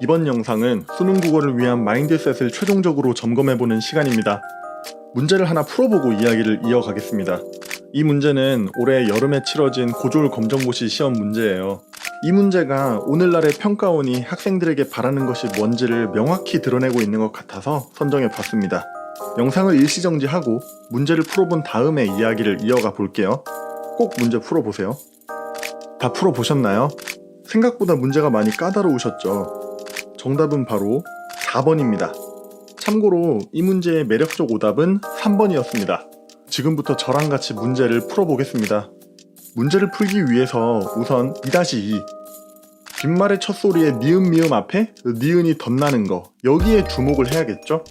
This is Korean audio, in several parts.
이번 영상은 수능 국어를 위한 마인드셋을 최종적으로 점검해보는 시간입니다. 문제를 하나 풀어보고 이야기를 이어가겠습니다. 이 문제는 올해 여름에 치러진 고졸 검정고시 시험 문제예요. 이 문제가 오늘날의 평가원이 학생들에게 바라는 것이 뭔지를 명확히 드러내고 있는 것 같아서 선정해봤습니다. 영상을 일시정지하고 문제를 풀어본 다음에 이야기를 이어가 볼게요. 꼭 문제 풀어보세요. 다 풀어보셨나요? 생각보다 문제가 많이 까다로우셨죠? 정답은 바로 4번입니다. 참고로 이 문제의 매력적 오답은 3번이었습니다. 지금부터 저랑 같이 문제를 풀어보겠습니다. 문제를 풀기 위해서 우선 2-2 빈말의 첫 소리에 니은 미음 앞에 니은이 덧나는 거, 여기에 주목을 해야겠죠?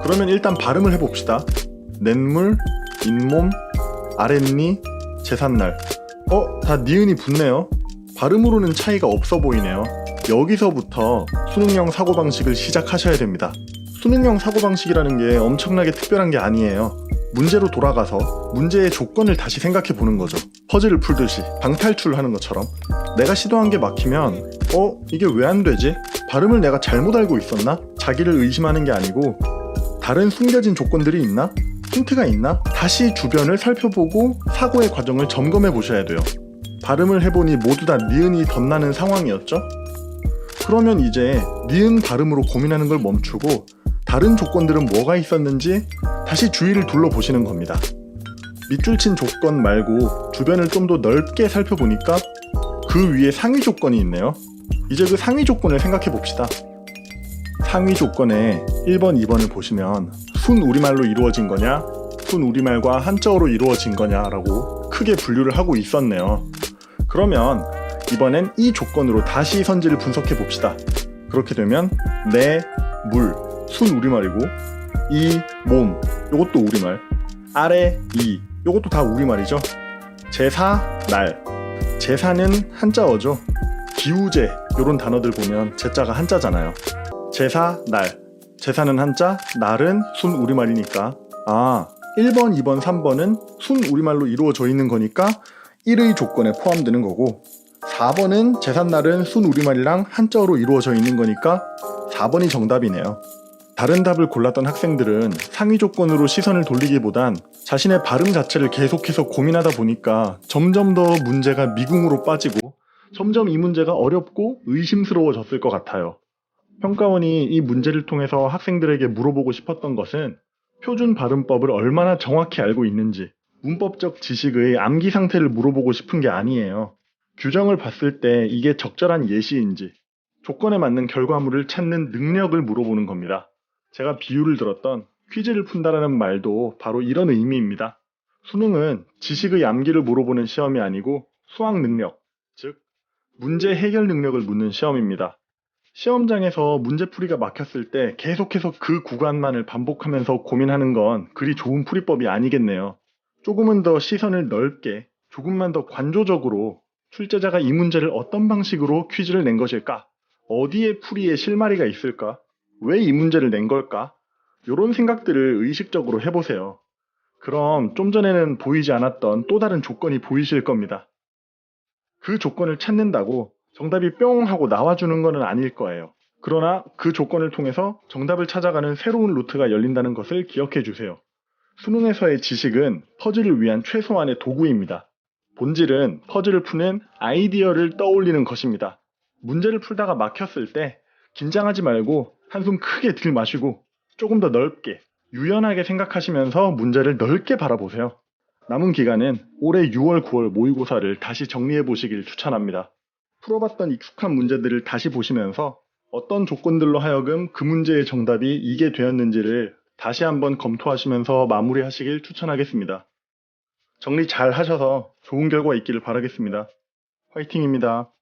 그러면 일단 발음을 해봅시다. 냇물, 잇몸, 아랫니, 제삿날. 다 니은이 붙네요. 발음으로는 차이가 없어 보이네요. 여기서부터 수능형 사고방식을 시작하셔야 됩니다. 수능형 사고방식이라는 게 엄청나게 특별한 게 아니에요. 문제로 돌아가서 문제의 조건을 다시 생각해 보는 거죠. 퍼즐을 풀듯이 방탈출하는 것처럼 내가 시도한 게 막히면 이게 왜 안 되지? 발음을 내가 잘못 알고 있었나? 자기를 의심하는 게 아니고 다른 숨겨진 조건들이 있나? 힌트가 있나? 다시 주변을 살펴보고 사고의 과정을 점검해 보셔야 돼요. 발음을 해보니 모두 다 니은이 덧나는 상황이었죠? 그러면 이제 니은 발음으로 고민하는 걸 멈추고 다른 조건들은 뭐가 있었는지 다시 주위를 둘러보시는 겁니다. 밑줄 친 조건 말고 주변을 좀 더 넓게 살펴보니까 그 위에 상위 조건이 있네요. 이제 그 상위 조건을 생각해 봅시다. 상위 조건에 1번, 2번을 보시면 순우리말로 이루어진 거냐, 순우리말과 한자어로 이루어진 거냐라고 크게 분류를 하고 있었네요. 그러면 이번엔 이 조건으로 다시 선지를 분석해 봅시다. 그렇게 되면 내, 물, 순우리말이고 이, 몸, 요것도 우리말, 아래, 이, 요것도 다 우리말이죠. 제사, 날. 제사는 한자어죠. 기우제, 요런 단어들 보면 제자가 한자잖아요. 제사, 날. 제사는 한자, 날은 순우리말이니까 1번, 2번, 3번은 순우리말로 이루어져 있는 거니까 1의 조건에 포함되는 거고 4번은 제삿날은 순우리말이랑 한자어로 이루어져 있는 거니까 4번이 정답이네요. 다른 답을 골랐던 학생들은 상위 조건으로 시선을 돌리기보단 자신의 발음 자체를 계속해서 고민하다 보니까 점점 더 문제가 미궁으로 빠지고 점점 이 문제가 어렵고 의심스러워졌을 것 같아요. 평가원이 이 문제를 통해서 학생들에게 물어보고 싶었던 것은 표준 발음법을 얼마나 정확히 알고 있는지, 문법적 지식의 암기 상태를 물어보고 싶은 게 아니에요. 규정을 봤을 때 이게 적절한 예시인지, 조건에 맞는 결과물을 찾는 능력을 물어보는 겁니다. 제가 비유를 들었던 퀴즈를 푼다라는 말도 바로 이런 의미입니다. 수능은 지식의 암기를 물어보는 시험이 아니고 수학 능력, 즉 문제 해결 능력을 묻는 시험입니다. 시험장에서 문제풀이가 막혔을 때 계속해서 그 구간만을 반복하면서 고민하는 건 그리 좋은 풀이법이 아니겠네요. 조금은 더 시선을 넓게, 조금만 더 관조적으로 출제자가 이 문제를 어떤 방식으로 퀴즈를 낸 것일까? 어디에 풀이에 실마리가 있을까? 왜 이 문제를 낸 걸까? 이런 생각들을 의식적으로 해보세요. 그럼 좀 전에는 보이지 않았던 또 다른 조건이 보이실 겁니다. 그 조건을 찾는다고 정답이 뿅 하고 나와주는 건 아닐 거예요. 그러나 그 조건을 통해서 정답을 찾아가는 새로운 루트가 열린다는 것을 기억해 주세요. 수능에서의 지식은 퍼즐을 위한 최소한의 도구입니다. 본질은 퍼즐을 푸는 아이디어를 떠올리는 것입니다. 문제를 풀다가 막혔을 때 긴장하지 말고 한숨 크게 들이마시고 조금 더 넓게, 유연하게 생각하시면서 문제를 넓게 바라보세요. 남은 기간은 올해 6월, 9월 모의고사를 다시 정리해 보시길 추천합니다. 풀어봤던 익숙한 문제들을 다시 보시면서 어떤 조건들로 하여금 그 문제의 정답이 이게 되었는지를 다시 한번 검토하시면서 마무리하시길 추천하겠습니다. 정리 잘 하셔서 좋은 결과 있기를 바라겠습니다. 화이팅입니다.